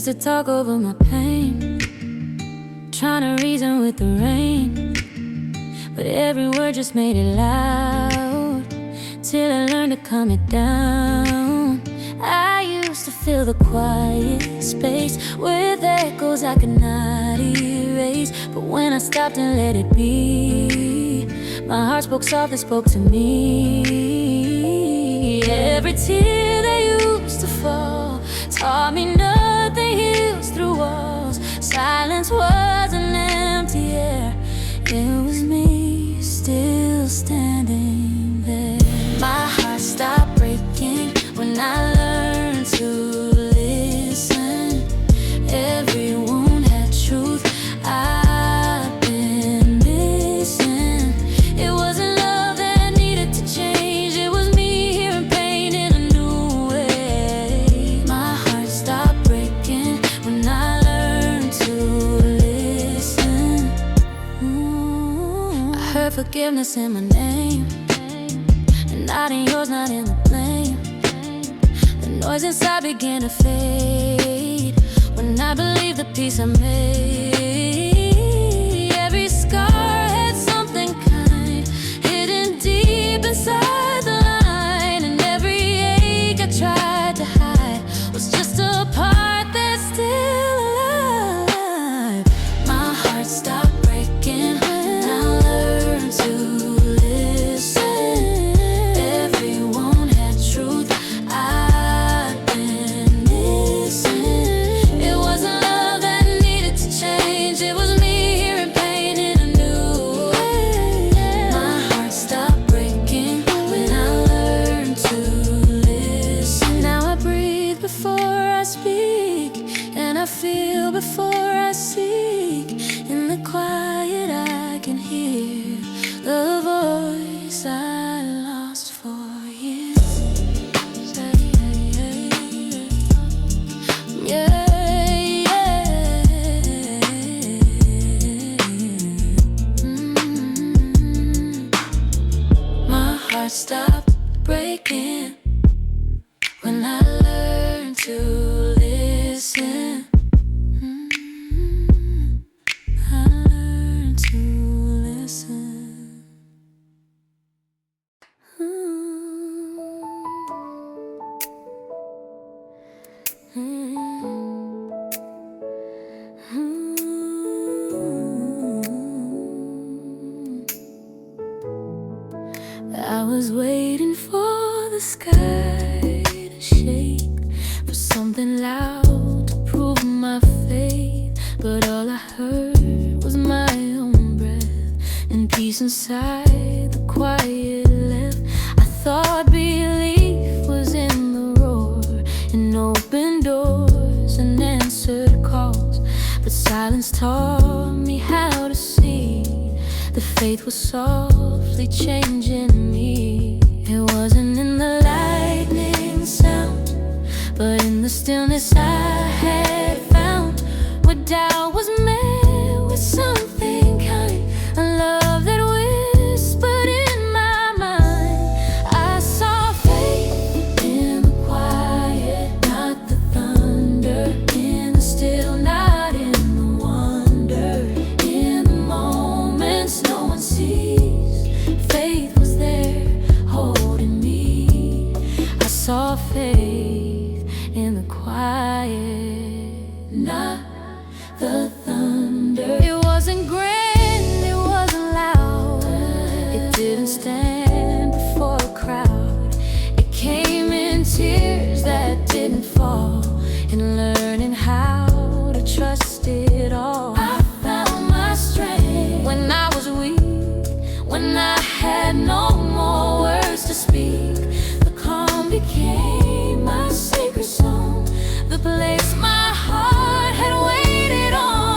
used to talk over my pain, trying to reason with the rain, but every word just made it loud, till I learned to calm it down. I used to fill the quiet space with echoes I could not erase, but when I stopped and let it be, my heart spoke soft and spoke to me. Every tear that used to fall taught me nothing heals through walls. Silence was an empty air, it was me still standing there. My heart stopped breaking when I learned to listen. Every wound had truth I've been missing. It wasn't love that needed to change, it was me hearing pain in a new way. My heart stopped breaking when I learned to listen. I heard forgiveness in my name, and not in yours, not in the blame. The noise inside began to fade when I believed the peace I made. Every scar had something kind hidden deep inside the line, and every ache I tried to hide was just a part that's still alive. My heart stopped breaking when I learned to listen. Every wound had truth I'd been missing. It wasn't love that needed to change, it was me hearing pain in a new way. My heart stopped breaking when I learned to listen. Now I breathe before I speak, and I feel before I seek. In the quiet I can hear the voice I lost for years. Yeah, My heart stopped breaking when I learned to listen. I learned to listen. I was waiting for the sky to shake, for something loud to prove my faith, but all I heard was my own breath and peace inside the quiet left. I thought belief was in the roar and open doors and answered calls, but silence taught me how to see. The faith was softly changing me. It wasn't in the lightning sound, but in the stillness I had found, where doubt was met with something kind, a love that whispered in my mind. I saw faith in the quiet, not the thunder, in the still, not in the wonder, in the moments no one sees. Faith was there holding me. I saw faith in the quiet, not the thunder. It wasn't grand, it wasn't loud, it didn't stand before a crowd. It came in tears that didn't fall, in learning how to trust it all. I found my strength when I was weak, when I had no more words to speak. The calm became my sacred song, the place my heart had waited on.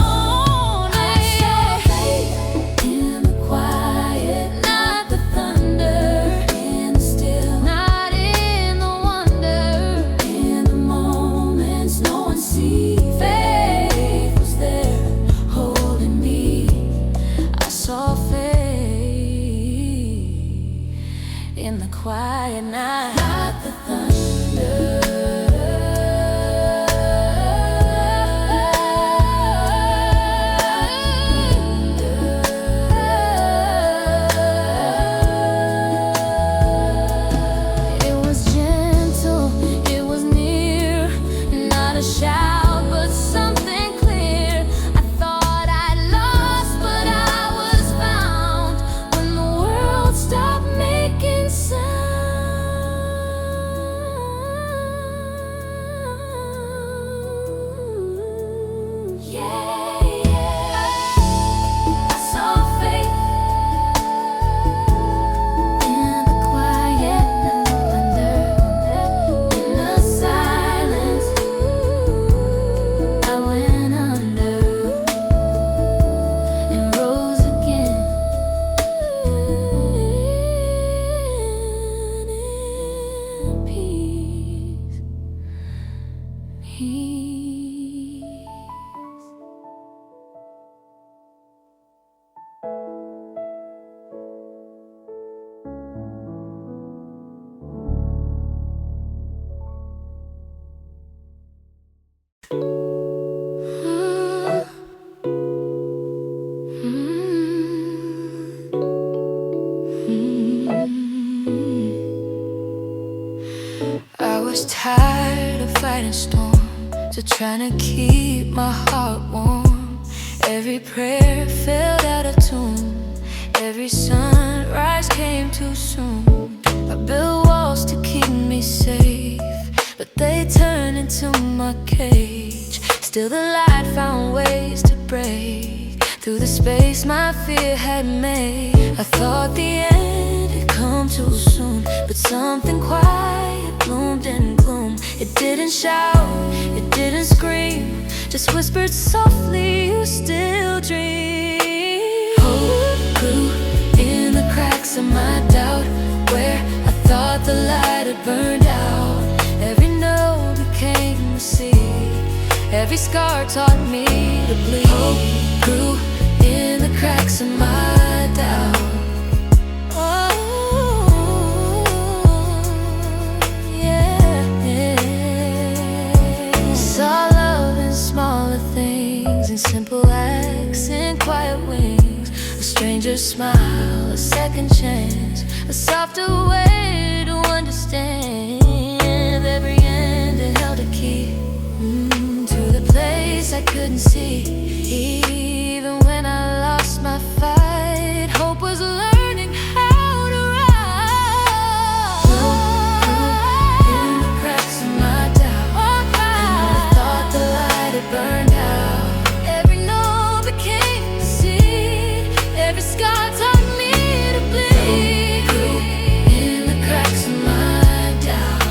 storm, to trying to keep my heart warm. Every prayer fell out of tune, every sunrise came too soon. I built walls to keep me safe, but they turned into my cage. Still the light found ways to break through the space my fear had made. I thought the end had come too soon, but something quiet bloomed in gloom. It didn't shout, it didn't scream, just whispered softly, you still dream. Hope grew in the cracks of my doubt, where I thought the light had burned out. Every no became a seed, every scar taught me to bleed. Hope grew in the cracks of my doubt. Oh, yeah, yeah. Saw love in smaller things, in simple acts, in quiet wings. A stranger's smile, a second chance, a softer way to understand. Every end it held a key to the place I couldn't see. Even when I lost my fight, hope was learning how to rise. In the cracks of my doubt, and I thought the light had burned out. Every no became a seed, every scar taught me to bleed. In the cracks of my doubt.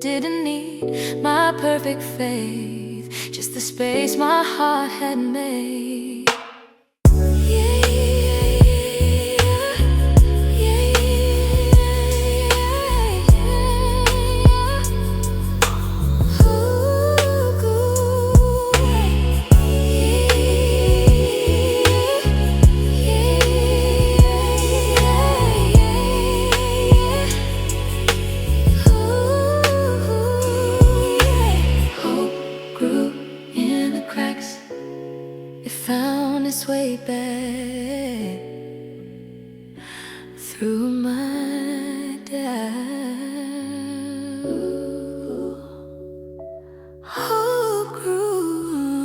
Didn't need my perfect faith, just the space my heart had made. Yeah, yeah, yeah, yeah. Ooh, found its way back through my doubt. Hope grew,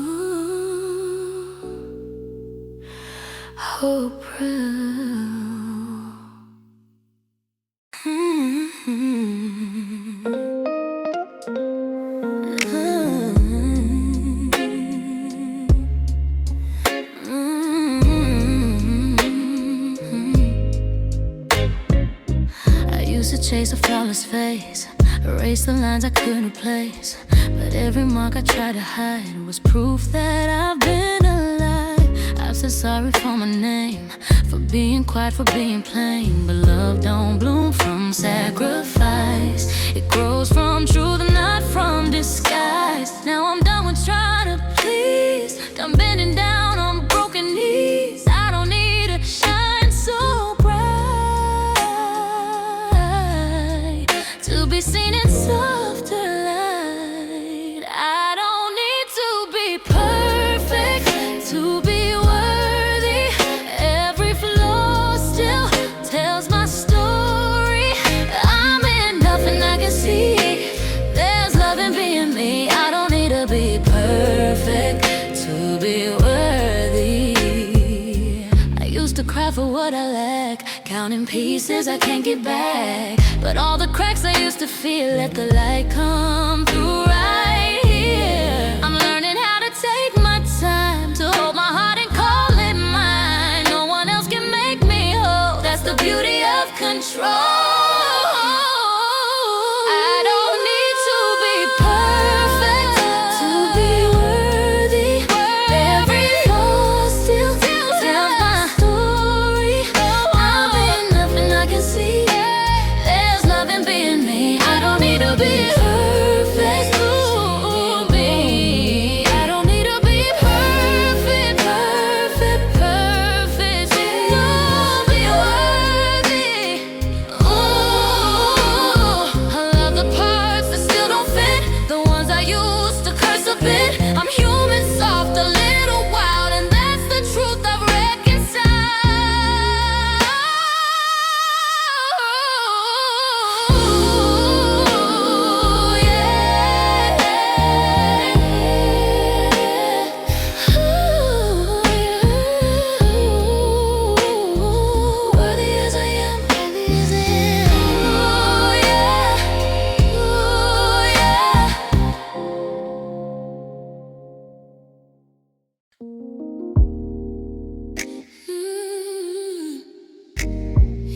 hope proud. To chase a flawless face, erase the lines I couldn't replace. But every mark I tried to hide was proof that I've been alive. I've said sorry for my name, for being quiet, for being plain. But love don't bloom from sacrifice, it grows from truth and not from disguise. Now I'm done with trying to please, done bending down on broken knees. I don't need to shine so to be seen in softer light. I don't need to be perfect to be worthy. Every flaw still tells my story. I'm enough and I can see there's love in being me. I don't need to be perfect to be worthy. I used to cry for what I lack, counting pieces I can't get back. But all the cracks I used to feel, let the light come through right here. I'm learning how to take my time, to hold my heart and call it mine. No one else can make me whole, that's the beauty of control. Be perfect.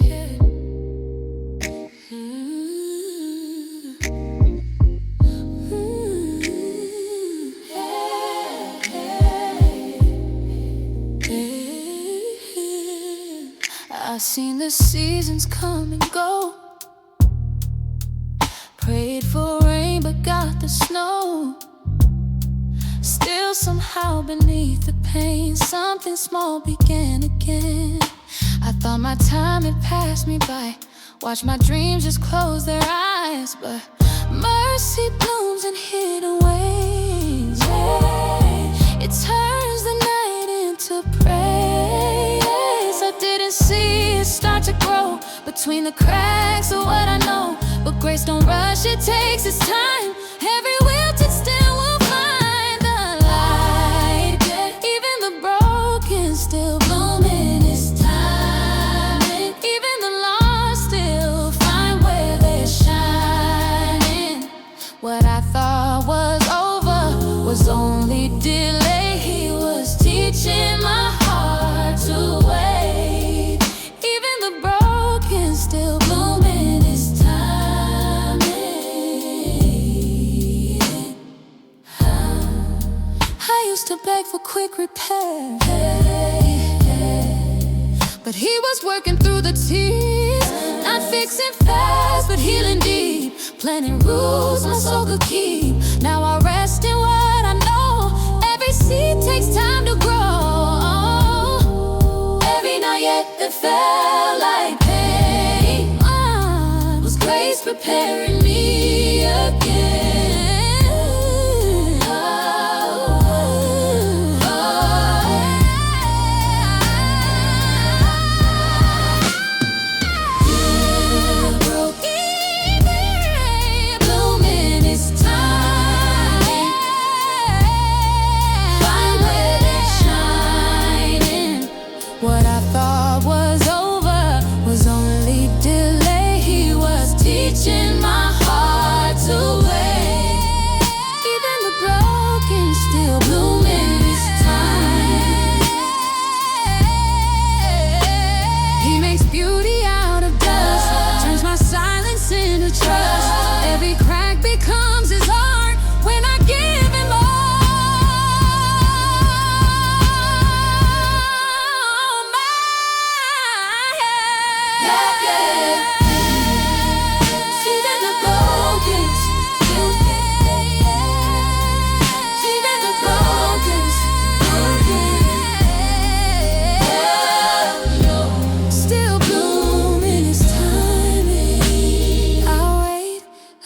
Yeah. I've seen the seasons come and go. Prayed for rain but got the snow. Still somehow beneath the pain, something small began again. I thought my time had passed me by, watched my dreams just close their eyes. But mercy blooms in hidden ways. It turns the night into praise. I didn't see it start to grow between the cracks of what I know. But grace don't rush, it takes its time. Every wilted stem will find the light. Even the broken still bloom in its time. And even the lost still find where they're shining. What I thought was over was only delay. He was teaching my heart to wait. Even the broken still bloom in its time. I used to beg for quick repair, but he was working through the tears. Not fixing fast, but healing deep. Planting roots my soul could keep. Now I rest in what I know. Every seed takes time to grow. Every night yet that felt like pain was grace preparing me again. What I thought was over was only delay. He was teaching my heart to wait. Even the broken still bloom in His time. He makes beauty out of dust, turns my silence into trust. Every crack becomes His art when I give Him all.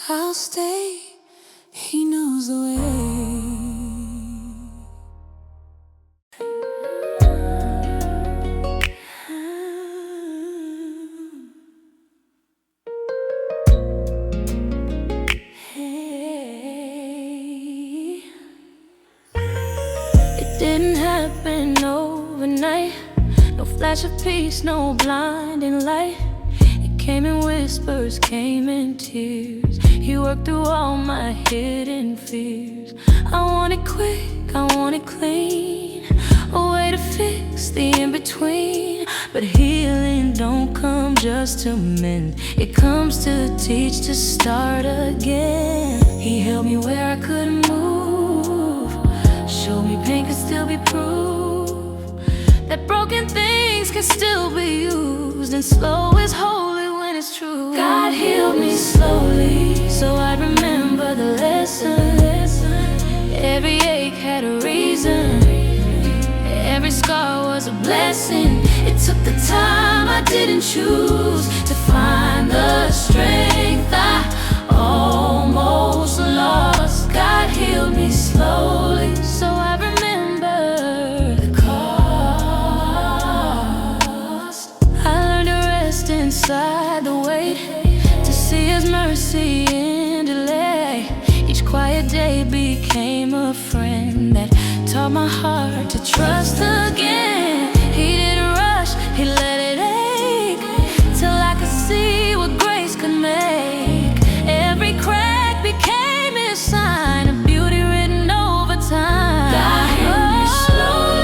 I'll stay, He knows the way. Hey. It didn't happen overnight. No flash of peace, no blinding light. Came in whispers, came in tears. He worked through all my hidden fears. I want it quick, I want it clean. A way to fix the in-between. But healing don't come just to mend. It comes to teach, to start again. He held me where I couldn't move. Showed me pain could still be proof. That broken things can still be used. And slow is holy. It's true. God healed me slowly, so I remember the lesson. Every ache had a reason. Every scar was a blessing. It took the time I didn't choose to find the strength I almost lost. God healed me slowly, so I remember the cost. I learned to rest inside the weight, to see His mercy in delay. Each quiet day became a friend that taught my heart to trust again. He didn't rush, He let it ache, till I could see what grace could make. Every crack became His sign, a beauty written over time. God healed me slowly.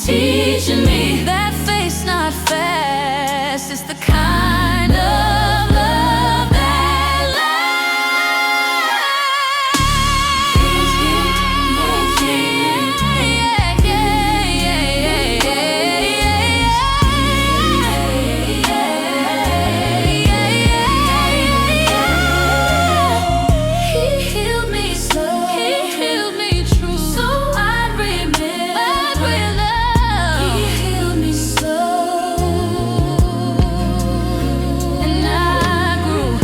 teaching me that faith's not fast. It's the kind of love that lasts. He healed me slow, he healed me true, so I'd remember. He healed me slow, and I grew.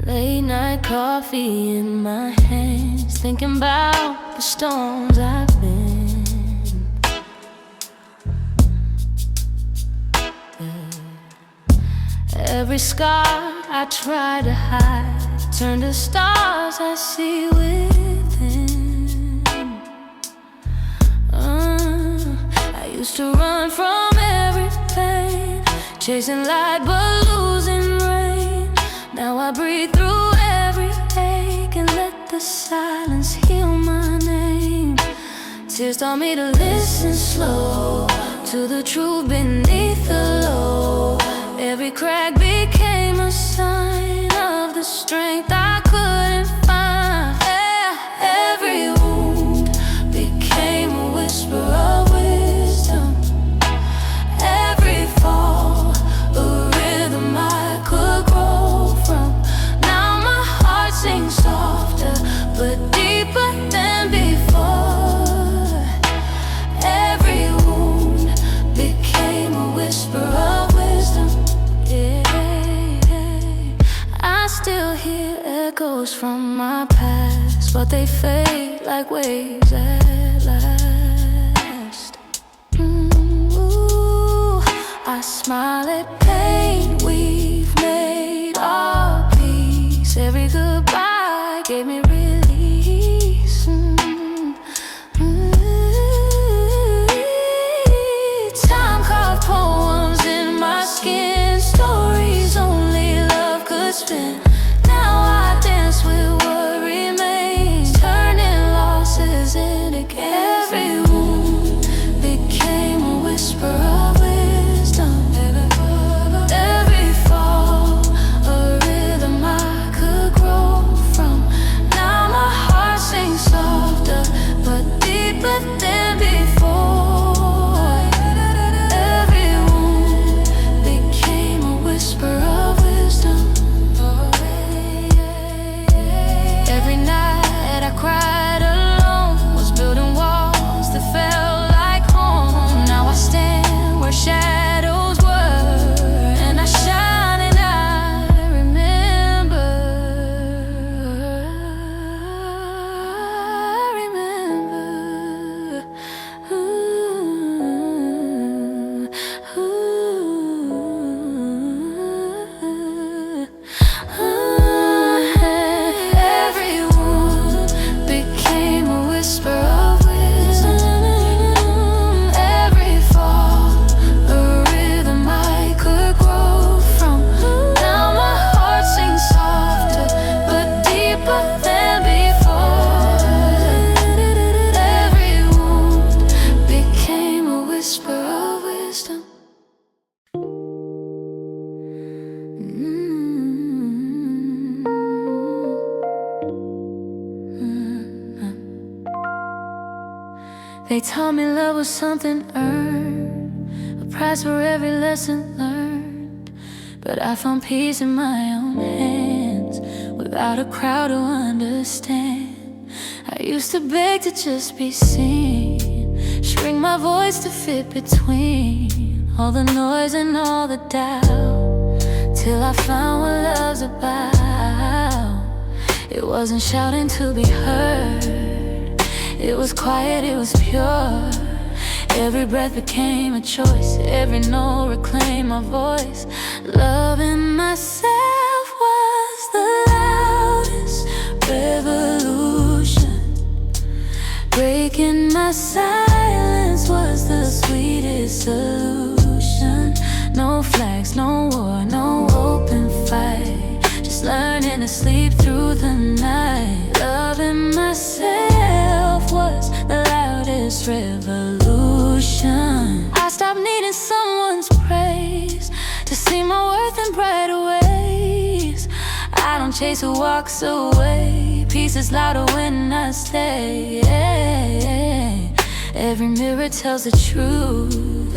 Late night coffee in my hands, thinking about the storms I've been. Every scar I try to hide turn to stars I see within. I used to run from every pain, chasing light but losing rain. Now I breathe through every ache and let the silence heal my name. Tears taught me to listen slow to the truth beneath the low. Every crack became a sign of the strength I couldn't find. Every wound became a whisper of wisdom. Every fall, a rhythm I could grow from. Now my heart sings softer but deeper than before. Every wound became a whisper of wisdom. I still hear echoes from my past, but they fade like waves at last. I smile at pain, we've made our peace. Every goodbye gave me release. Time carved poems in my skin, stories only love could spin. Now I dance with what remains, turning losses into gains. Every wound became a whisper of wisdom. Every fall, a rhythm I could grow from. Now my heart sings softer but deeper than before. Every wound became a whisper of wisdom. Every night I cried alone, was building walls that felt like home. Now I stand where shadows were, and I shine and I remember. Every wound became a whisper of wisdom. Every fall, a rhythm I could grow from. Now my heart sings softer but deeper than before. Every wound became a whisper of wisdom. They taught me love was something earned, a price for every lesson learned. But I found peace in my own hands, without a crowd to understand. I used to beg to just be seen, shrink my voice to fit between all the noise and all the doubt. till I found what love's about. It wasn't shouting to be heard, it was quiet, it was pure. Every breath became a choice, every note reclaimed my voice. Loving myself was the loudest revolution. Breaking my silence was the sweetest solution. No flags, no war, no open fight, just learning to sleep through the night. Loving myself was the loudest revolution. I stopped needing someone's praise to see my worth in brighter ways. I don't chase who walks away, peace is louder when I stay. Every mirror tells the truth,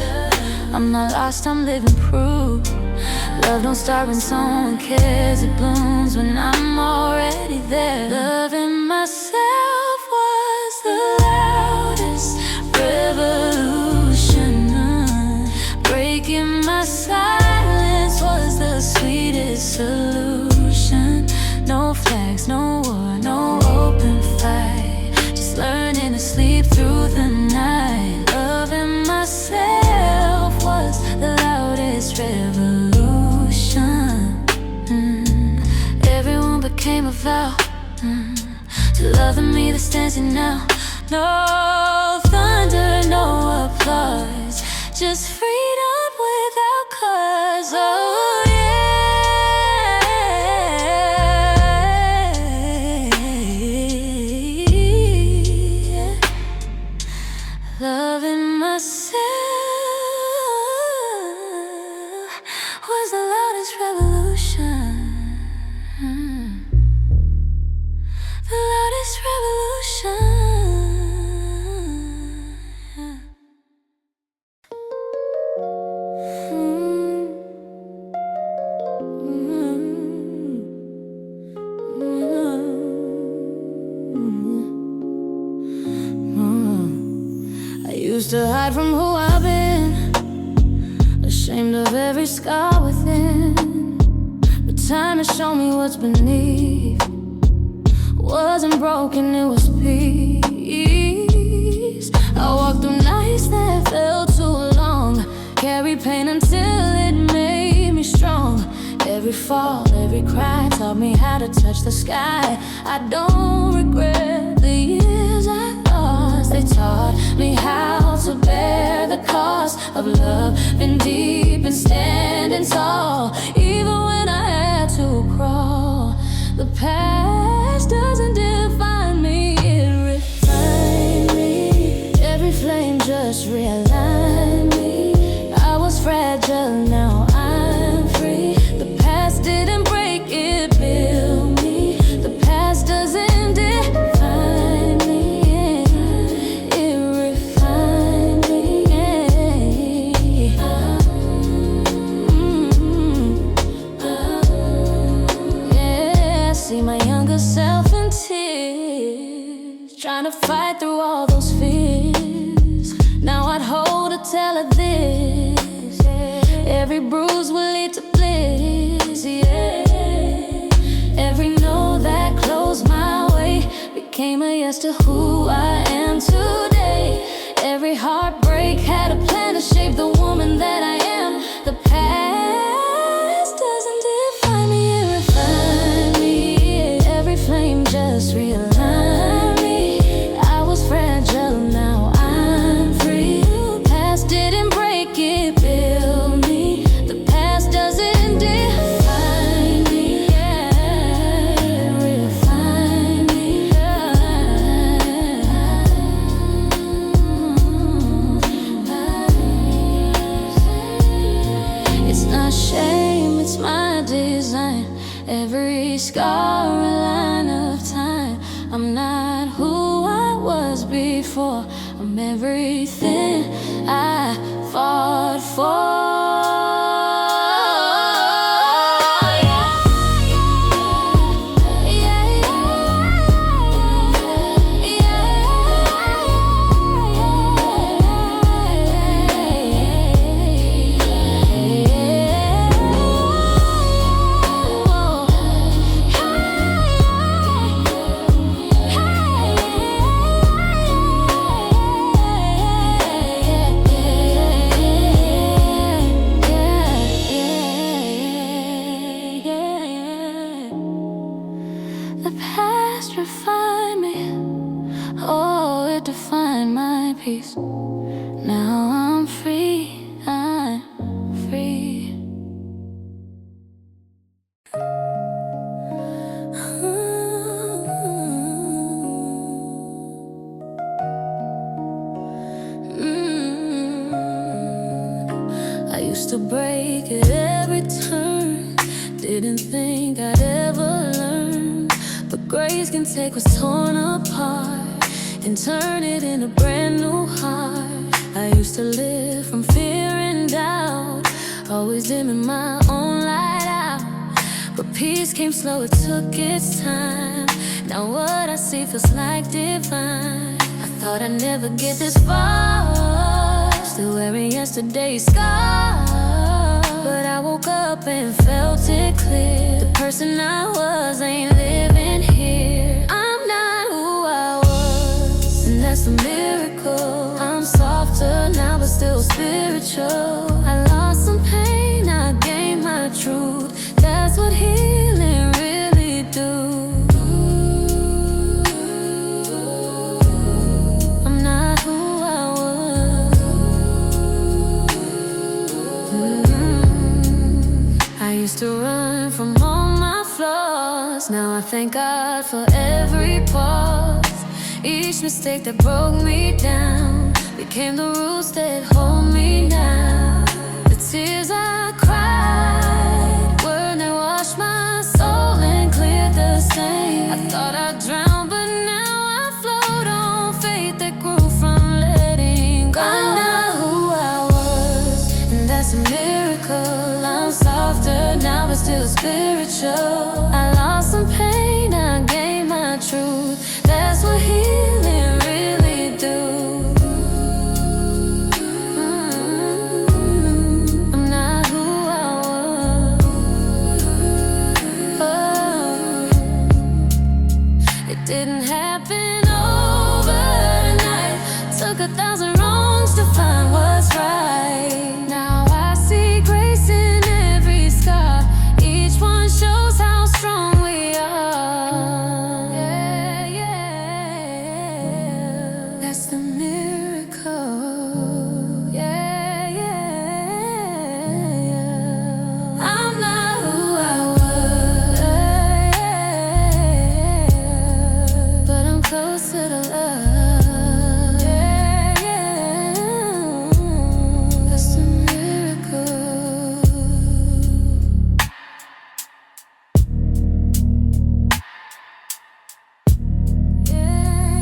I'm not lost, I'm living proof. Love don't start when someone cares, it blooms when I'm already there. Loving myself was the loudest revolution. Breaking my silence was the sweetest solution. No flags, no war, no open fight, just learning to sleep through the night. Loving myself was the loudest revolution. Everyone became a vow to loving me that's dancing now. No thunder, no applause, just freedom without cause. Oh yeah, loving myself was the loudest revolution. The loudest revolution. I used to hide from who I've been, ashamed of every scar within. But time has shown me what's beneath. Wasn't broken, it was peace. I walked through nights that felt too long, carried pain until it made me strong. Every fall, every cry taught me how to touch the sky. I don't regret the years I lost. They taught me how to bear the cost of love, been deep and standing tall, even when I had to crawl. The past doesn't define me, it refined me. Every flame just realigned me. I was fragile, now I'm free. The past didn't break, it built me. The past doesn't define me, it refined me. Yeah, I see my younger self in tears, trying to fight through all those fears. Now I'd hold her, tell her this, every bruise will lead to bliss, yeah. Every no that closed my way became a yes to who I am today. Every heartbreak had a plan to shape the woman that I am. The past doesn't define me, it refined me. Every flame just realigned me. I was fragile, now I'm free. The past didn't break, it built me. The past doesn't define me, yeah, it refined me, It's not shame, it's my design. Every scar a line of time. I'm not who I was before, I'm everything I fought for. The past refined me, oh, it defined my peace. Now I'm free, I'm free. I used to break at every turn, didn't think I'd ever learn. But grace can take what's torn apart and turn it into a brand new heart. I used to live from fear and doubt, always dimming my own light out. But peace came slow, it took its time. Now what I see feels like divine. I thought I'd never get this far, still wearing yesterday's scars. But I woke up and felt it clear. The person I was ain't living here. I'm not who I was, and that's a miracle. I'm softer now but still spiritual. I lost some pain, I gained my truth. That's what healing really do. I'm not who I was. I used to run from all my flaws. Now I thank God for every pause. Each mistake that broke me down became the roots that hold me now. The tears I cried were that washed my soul and cleared the stain. I thought I'd drown, but now I float on faith that grew from letting go. I'm not who I was, and that's a miracle. I'm softer now but still spiritual. I lost some pain, I gained my truth. That's what healing really do. I'm not who I was. Oh. It didn't happen overnight. Took 1,000 wrongs to find what's right. Now I see grace in every scar. Each one shows how strong we are. Yeah, yeah. That's the miracle. Yeah, yeah. I'm not who I was, but I'm closer to love. Yeah, yeah. That's the miracle. Yeah,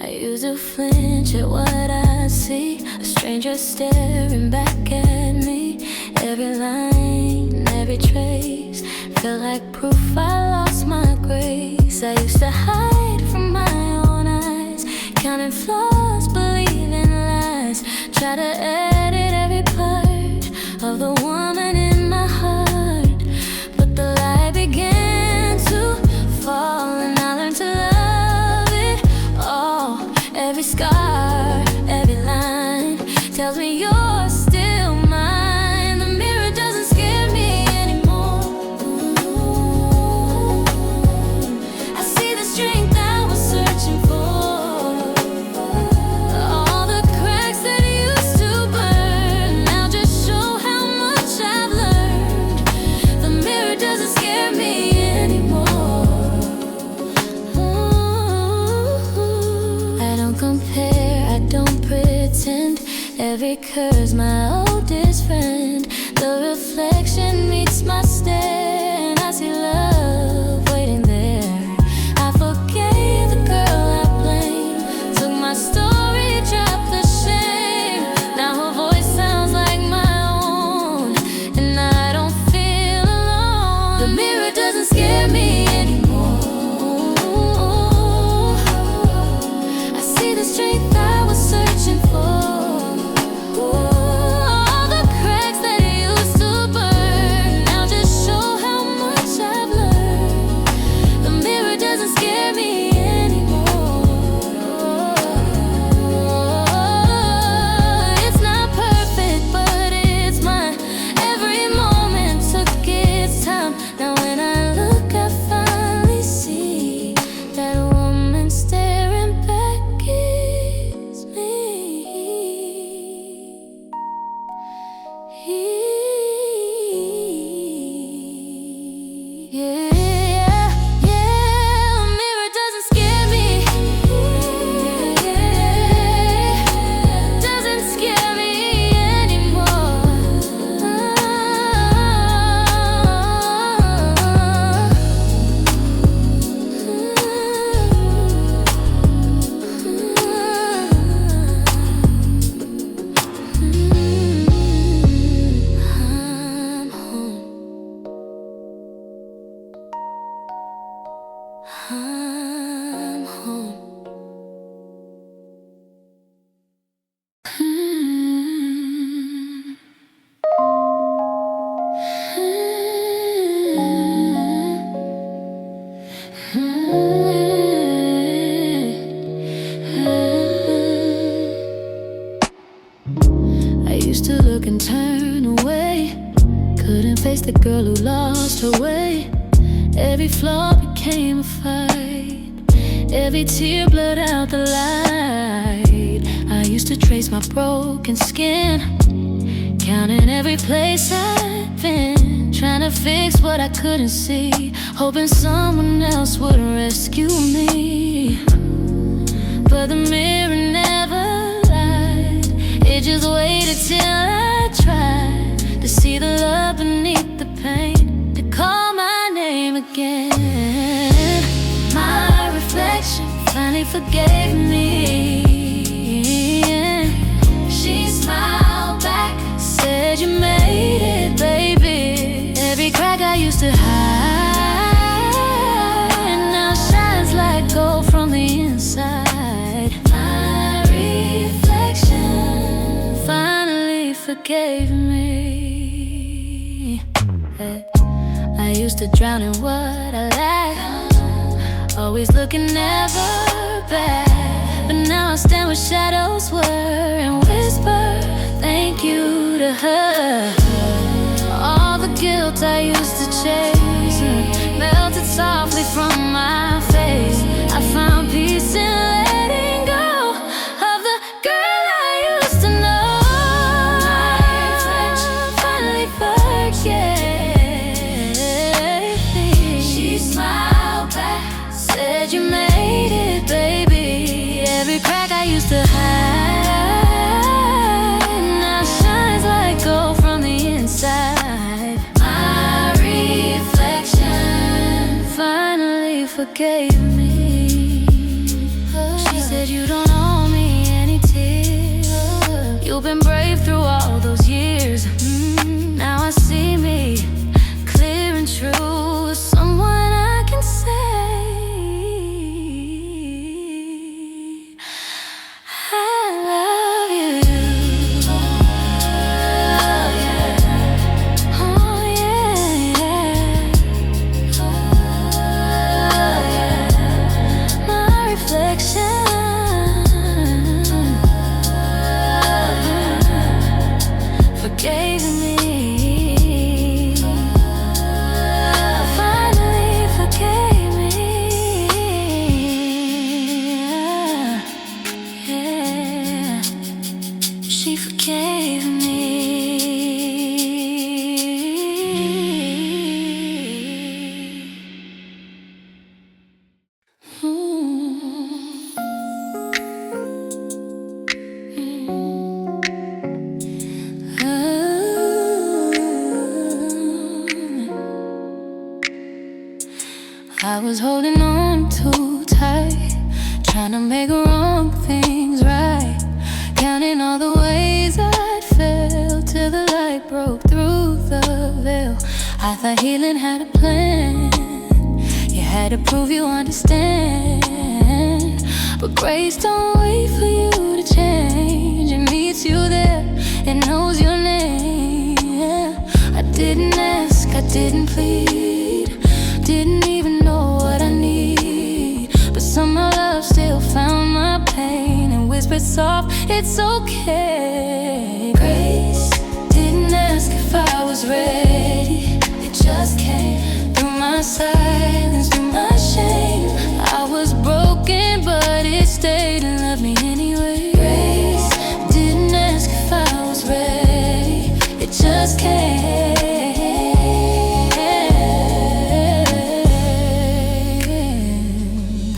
I used to flinch at what I see, a stranger staring back at me. Every line, every trace felt like proof I lost my grace. I used to hide from my own eyes, counting flaws, believing lies. Try to edit every part of the woman in my heart, but the light began to fall, and I learned to love it all. Every scar, every line tells me you're still mine. The mirror doesn't scare me anymore. I see the strength I was searching for. All the cracks that used to burn now just show how much I've learned. The mirror doesn't scare me anymore. I don't compare, I don't pretend. Every curve's my oldest friend. The reflection meets my stare, and I see love waiting there. I forgave the girl I blamed, took my story, dropped the shame. Now her voice sounds like my own, and I don't feel alone. The mirror doesn't scare me anymore. I see the strength I was searching for. I'm home. I used to look and turn away, couldn't face the girl who lost her way. Every flaw became a fight, every tear blurred out the light. I used to trace my broken skin, counting every place I'd been, trying to fix what I couldn't see, hoping someone else would rescue me. But the mirror never lied, it just waited till I tried to see the love beneath the pain, to call my name again. My reflection finally forgave me. She smiled back, said you made it, baby. Every crack I used to hide now shines like gold from the inside. My reflection finally forgave me. I used to drown in what I lacked, always looking, never back. But now I stand where shadows were and whisper thank you to her. All the guilt I used to chase melted softly from my face. I found peace in letting go of the girl I used to know. My finally forgave me. She smiled back, said you made it, baby. Every crack I used to hide now shines like gold from the inside. My reflection finally forgave me. She said you don't owe me any tears, you've been brave through all those years. Now I see me clear and true, someone I can say I love you. Oh yeah, my reflection forgave me. Finally forgave me. Yeah, she forgave me. I was holding on too tight, trying to make wrong things right, counting all the ways I'd failed till the light broke through the veil. I thought healing had a plan, you had to prove you understand. But grace don't wait for you to change, it meets you there, it knows your name. I didn't ask, I didn't plead, didn't even know what I need, but somehow love still found my pain and whispered soft, it's okay. Grace didn't ask if I was ready, it just came through my silence, through my shame. I was broken, but it stayed and loved me anyway. Grace didn't ask if I was ready, it just just came.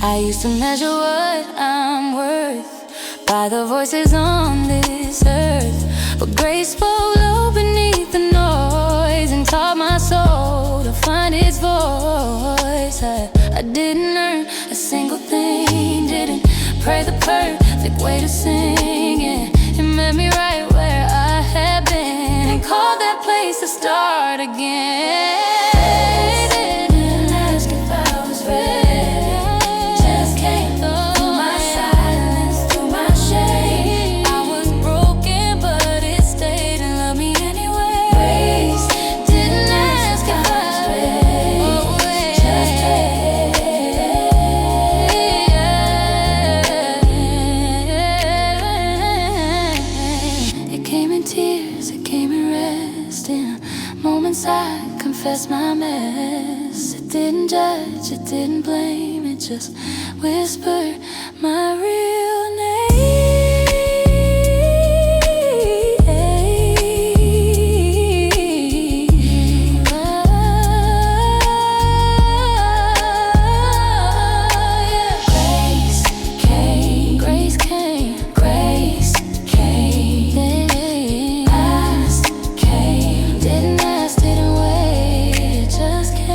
I used to measure what I'm worth by the voices on this earth, but grace spoke low beneath the noise and taught my soul to find its voice. I didn't earn a single thing, didn't pray the perfect way to sing it. It met me right where I had been and called that place to start again. Didn't ask if I was ready. I confess my mess. It didn't judge, it didn't blame, it just whispered my real name. Grace came, grace came. Ask came, didn't ask, didn't wait, it just came.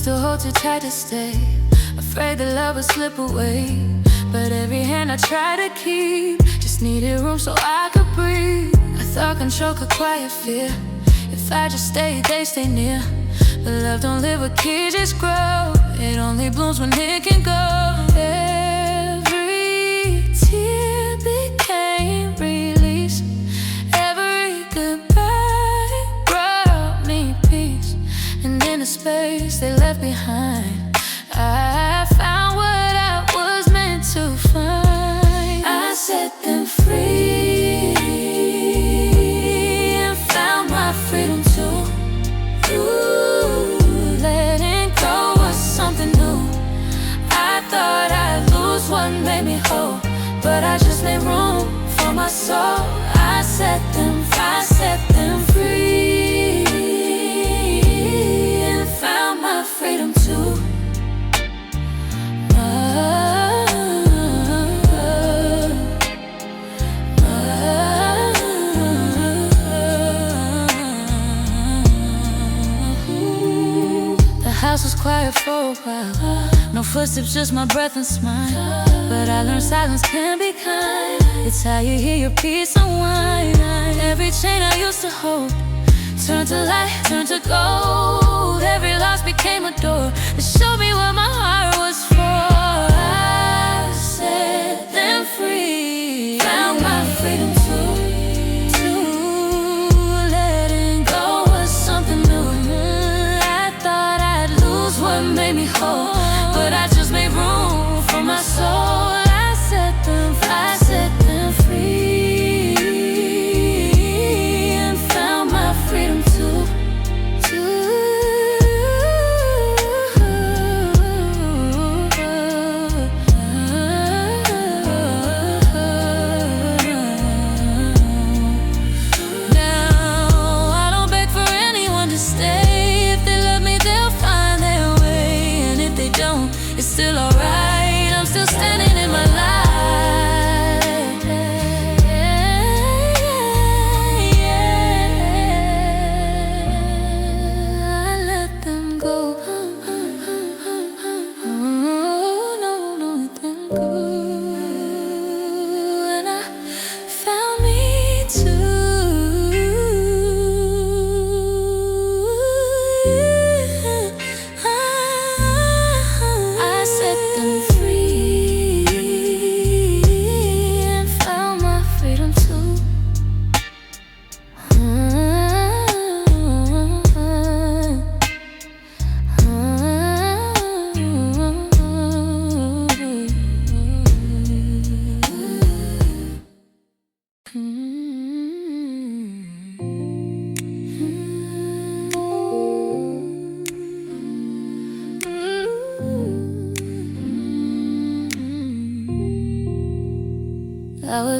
To hold too tight to stay, afraid that love would slip away. But every hand I tried to keep just needed room so I could breathe. I thought control could quiet fear. If I just stayed, they stay near. But love don't live with kids, just grow. It only blooms when it can go. Every tear became release. Every goodbye brought me peace. And in the space they left behind, I found what I was meant to find. I set them free and found my freedom too. Ooh, letting go was something new. I thought I'd lose what made me whole, but I just made room for my soul. I set them free. Freedom too. The house was quiet for a while. No footsteps, just my breath and smile. But I learned silence can be kind. It's how you hear your peace unwind. Every chain I used to hold turned to light, turned to gold. Every loss became a door that showed me what my heart was for. I set them free, found my freedom too. Letting go was something new. I thought I'd lose what made me whole, but I just made room for my soul. I set them free.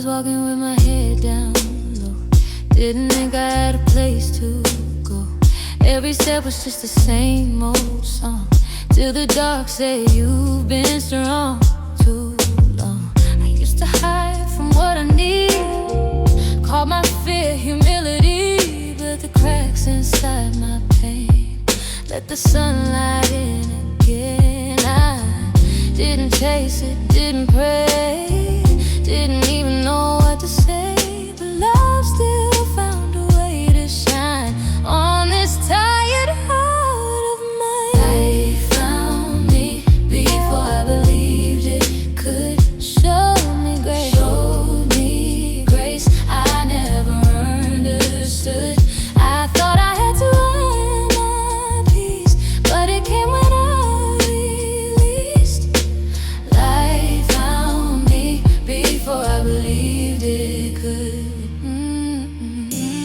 was walking with my head down low. Didn't think I had a place to go. Every step was just the same old song, till the dark said you've been strong too long. I used to hide from what I need, called my fear humility, but the cracks inside my pain let the sunlight in again. I didn't chase it, didn't pray, didn't even know what to say, but love still found a way to shine on this tired heart of mine. Life found me before I believed it could. Showed me grace, showed me grace I never understood. I thought I had to earn my peace, but it came when I released. Life found me before I believed it could.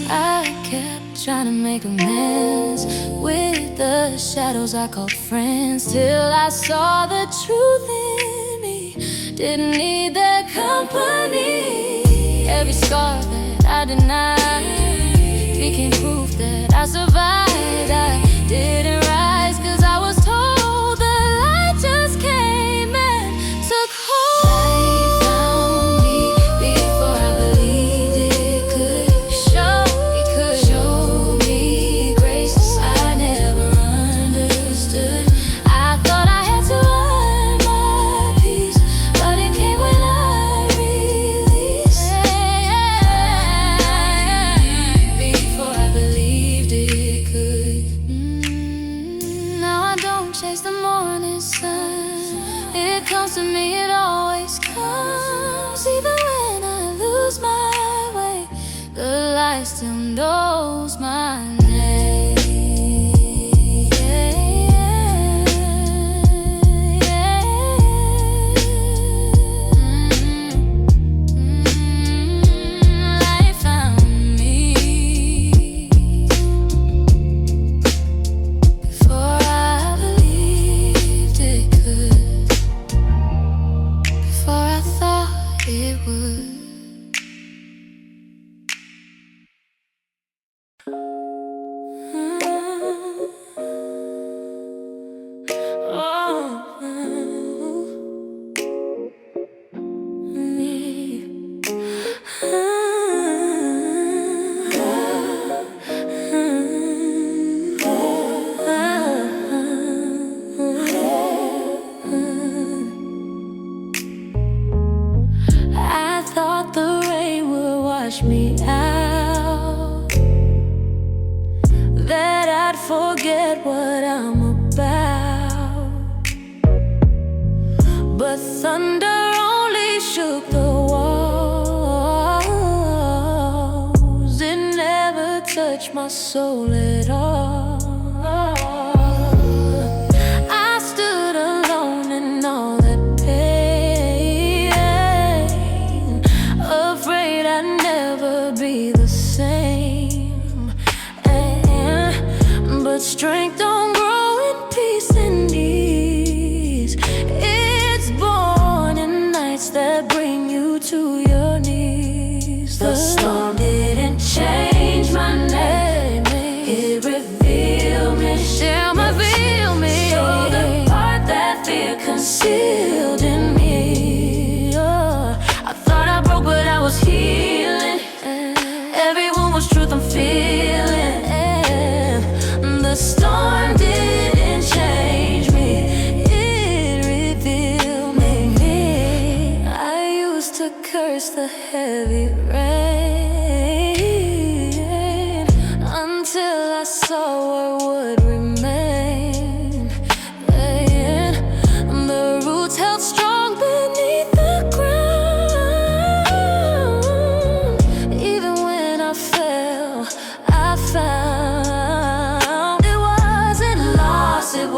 I kept trying to make amends with the shadows I called friends, till I saw the truth in me. Didn't need their company. Every scar that I denied became proof that I survived. I didn't rise 'cause I was told the light just came and took hold. Life found me before I believed it could. Show me grace I never understood. I thought I had to earn my peace, but it came when I released. Before I believed it could. Now I don't chase the morning sun. It comes to me, it always comes. Even when I lose my way, the light still knows my name. Light found me before I believed it could, before I thought it would. I thought the rain would wash me out, that I'd forget what I'm about, but thunder only shook the walls. It never touched my soul at all. I stood alone in all that pain, afraid I'd never be the same. But strength don't grow in peace and ease. It's born in nights that bring you to your knees. The storm didn't change my name. It revealed me, revealed me. Showed the part that fear concealed in me. I thought I broke, but I was healing. Everyone was truth I'm feeling. The storm didn't change me, it revealed me. I used to curse the heavy rain until I saw what would remain. The roots held strong beneath the ground. Even when I fell, I found it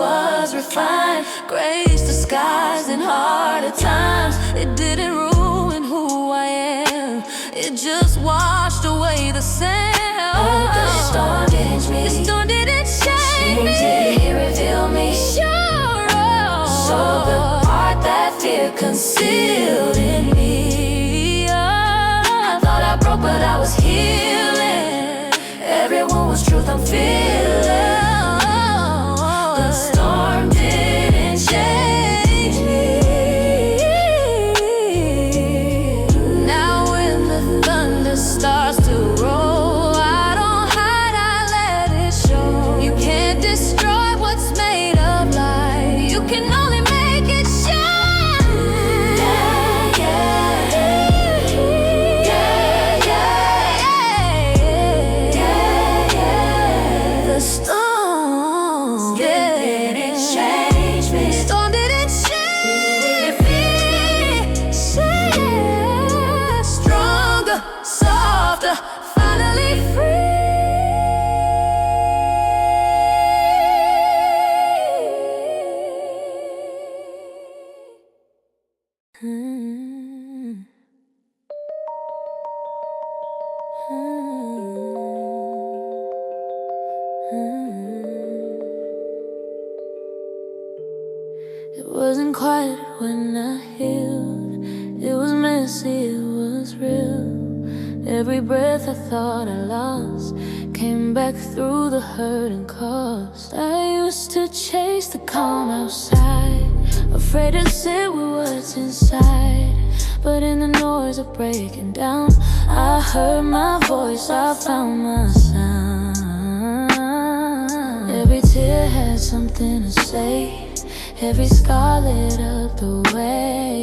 was refined. Grace disguised in harder times. It didn't ruin who I am, it just washed away the sand. Oh, the storm didn't change me. The storm didn't change me. It revealed me. Sure. So the part that fear concealed in me. Oh. feel love. The storm didn't change me. Now when the thunder starts to roll, I don't hide, I let it show. You can't destroy what's made of light. You can only make it shine. Yeah, yeah, yeah, yeah, yeah, yeah. The storm didn't change me. Storm didn't change me. Stronger, softer, finally free. It wasn't quiet when I healed. It was messy, it was real. Every breath I thought I lost came back through the hurt and cost. I used to chase the calm outside, afraid to sit with what's inside. But in the noise of breaking down, I heard my voice, I found my sound. Every tear had something to say, every scar lit up the way.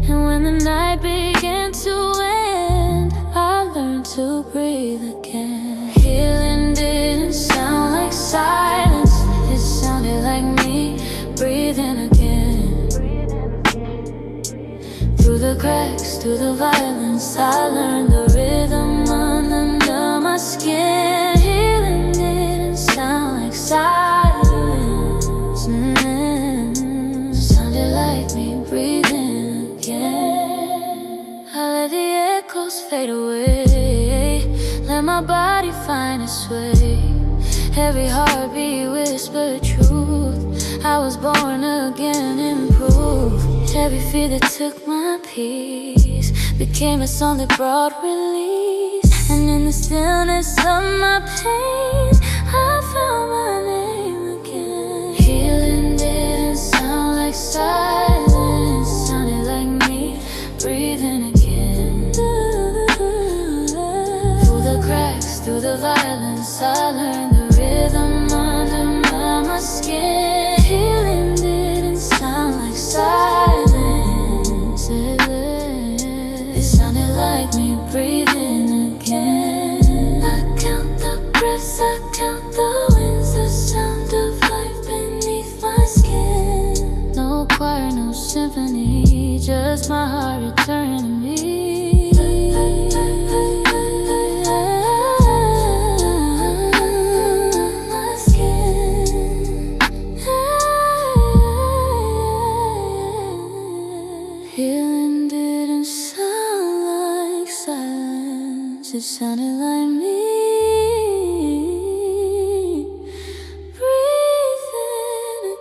And when the night began to end, I learned to breathe again. Healing didn't sound like silence, it sounded like me breathing again. Through the cracks, through the violence, I learned the rhythm under my skin. Healing didn't sound like silence, sounded like me breathing again. I let the echoes fade away, let my body find its way. Every heartbeat whispered truth. I was born again, improved. Every fear that took my peace became a song that brought release. And in the stillness of my pain, I found my name again. Healing didn't sound like silence, sounded like me breathing again. Through the cracks, through the violence, I learned the rhythm under my skin. Healing didn't sound like silence, it sounded like me breathing again. I count the breaths, I count the winds, the sound of life beneath my skin. No choir, no symphony, just my heart returning to me. Healing didn't sound like silence, it sounded like me breathing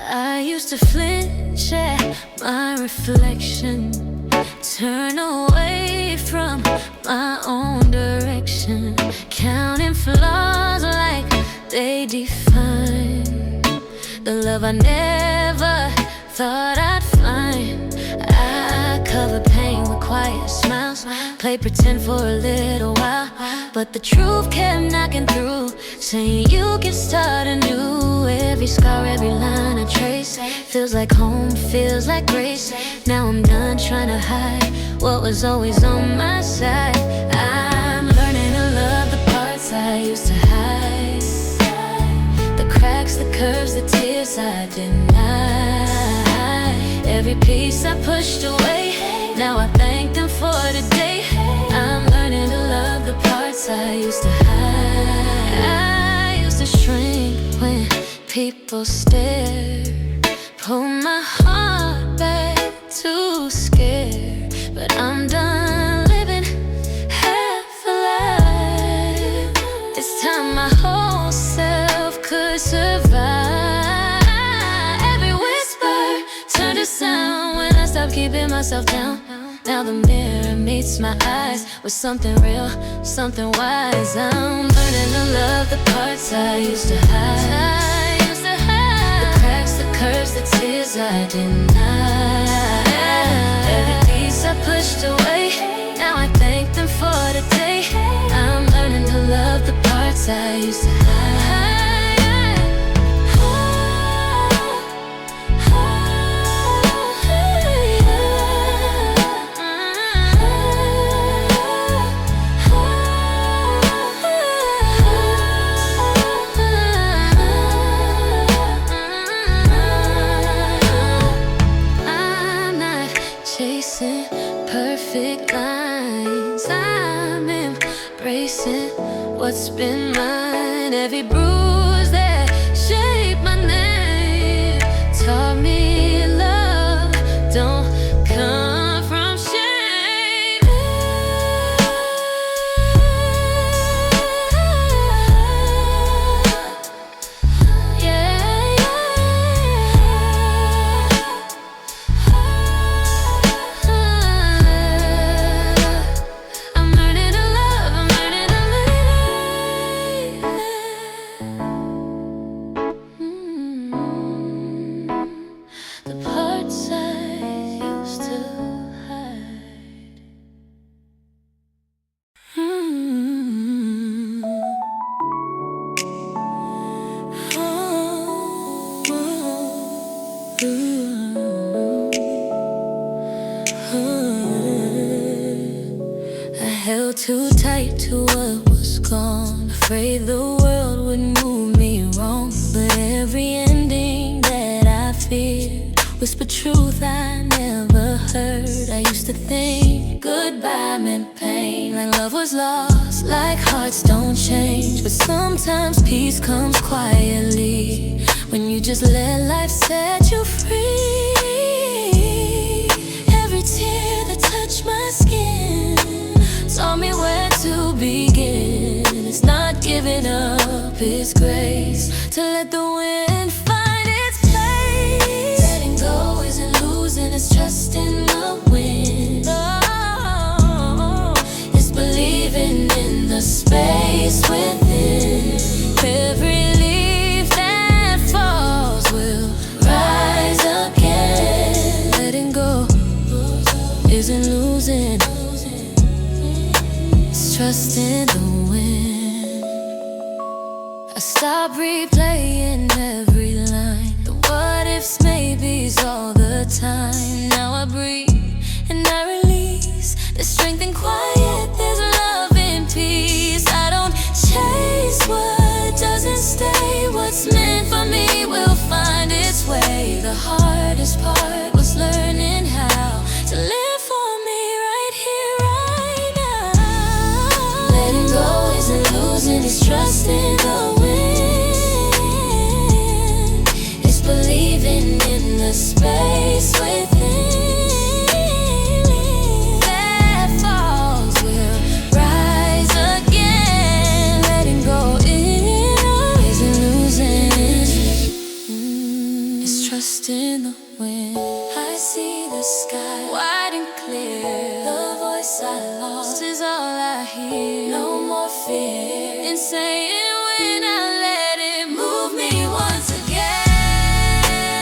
I used to flinch at my reflection, turn away from my own direction, counting flaws like they define the love I never thought I'd find. I covered pain with quiet smiles, played pretend for a little while, but the truth kept knocking through, saying you can start anew. Every scar, every line I trace feels like home, feels like grace. Now I'm done trying to hide what was always on my side. I'm learning to love the parts I used to hide, the cracks, the curves, the tears I denied. Every piece I pushed away, now I thank them for today. I'm learning to people stare, pull my heart back to scare. But I'm done living half alive. It's time my whole self could survive. Every whisper turned to sound when I stopped keeping myself down. Now the mirror meets my eyes with something real, something wise. I'm learning to love the parts I used to hide. The cracks, the curves, the tears I denied. Every piece I pushed away, now I thank them for the day. I'm learning to love the parts I used to hide. Chasing perfect lines, I'm embracing what's been mine. Every bruise that shaped my name taught me love don't come from shame. Yeah, I'm learning to love, I'm learning to live. The parts I used to hide. I held too tight to what was gone, afraid the world would move me wrong. But every ending that I feared whispered truth I never heard. I used to think goodbye meant pain, like love was lost, like hearts don't change. But sometimes peace comes quietly when you just let life set you free. Every tear that touched my skin taught me where to begin. It's not giving up, it's grace to let the wind find its place. Letting go isn't losing, it's trusting the wind. Oh, it's believing in the space within. Every leaf that falls will rise again. Letting go isn't losing, trusting the wind. I stop replaying every line, the what ifs, maybes all the time. Now I breathe and I release. There's strength in quiet, there's love in peace. I don't chase what doesn't stay. What's meant for me will find its way. The hardest part was learning how to live for me right here, right now. Letting go isn't losing, it's trusting the wind. It's believing in the space within. That falls will rise again. Letting go isn't losing, it's trusting the wind. I see the sky wide and clear. The voice I lost is all I hear. No more fear in saying when I let it move me once again.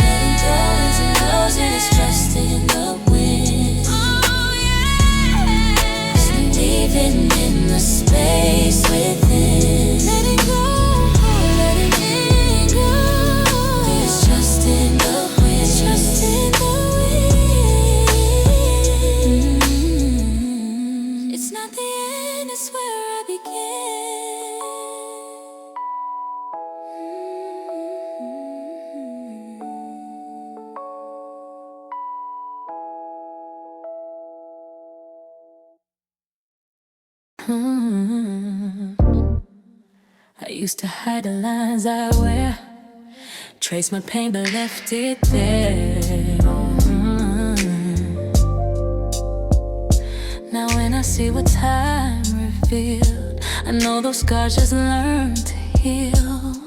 Letting go isn't losing, it's trusting the wind. Oh yeah, it's believing in the space within. Letting go, letting it go. It's trusting the wind, it's trusting the wind. It's not the end, it's where I begin. I used to hide the lines I wear, Traced my pain but left it there. Now when I see what time revealed, I know those scars just learn to heal.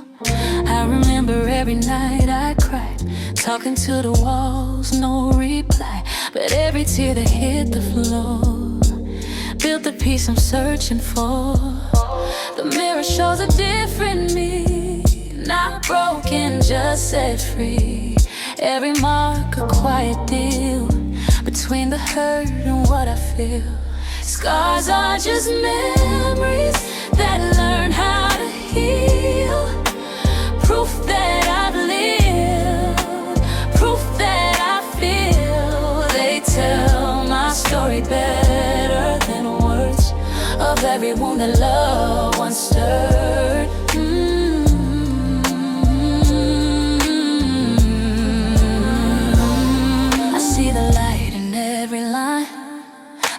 I remember every night I cried, talking to the walls, no reply. But every tear that hit the floor built the peace I'm searching for. The mirror shows a different me, not broken, just set free. Every mark a quiet deal between the hurt and what I feel. Scars are just memories that learn how to heal. Proof that I've lived, proof that I feel. They tell my story better than words, of every wound that love once stirred. I see the light in every line,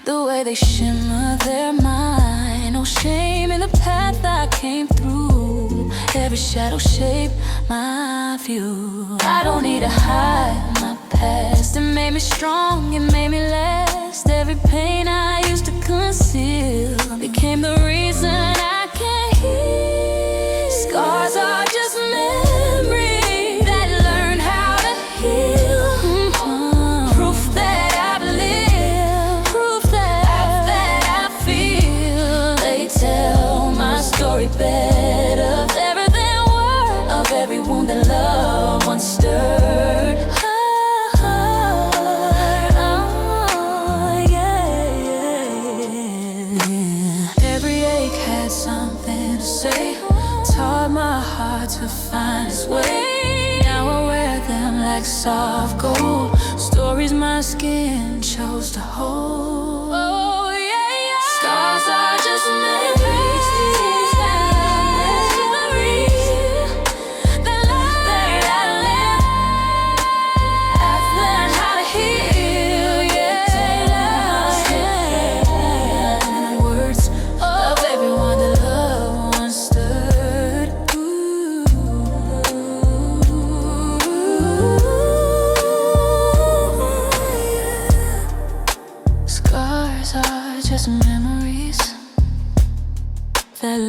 the way they shimmer their mind. No shame in the path I came through. Every shadow shaped my view. I don't need to hide my past. It made me strong, it made me last. Every pain I used to conceal became the reason I can heal. Scars are just memories that learn how to heal. Proof that I've lived, proof that I feel. They tell my story better than words, of every wound that love once stirred. Every ache had something to say, taught my heart to find its way. Now I wear them like soft gold, stories my skin chose to hold. Oh yeah, yeah. Scars are just memories that I've learned how to heal. Yeah, words of everyone that love once stirred. Scars are just memories that